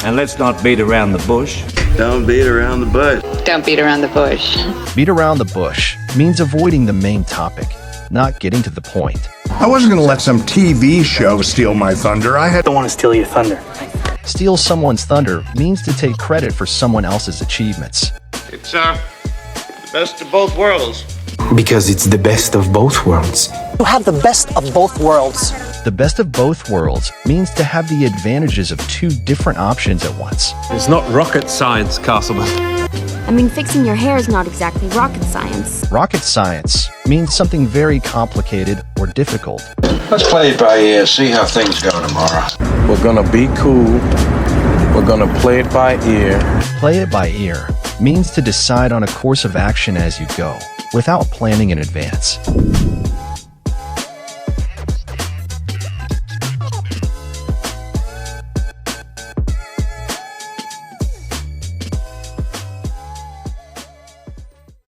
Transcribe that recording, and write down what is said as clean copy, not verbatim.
And let's not beat around the bush. Don't beat around the bush. Don't beat around the bush. Beat around the bush means avoiding the main topic, not getting to the point. I wasn't going to let some TV show steal my thunder. I don't want to steal your thunder. Steal someone's thunder means to take credit for someone else's achievements. It's the best of both worlds. Because it's the best of both worlds. You have the best of both worlds. The best of both worlds means to have the advantages of two different options at once. It's not rocket science, Castleman. I mean, fixing your hair is not exactly rocket science. Rocket science means something very complicated or difficult. Let's play it by ear, see how things go tomorrow. We're gonna be cool. We're gonna play it by ear. Play it by ear means to decide on a course of action as you go, without planning in advance.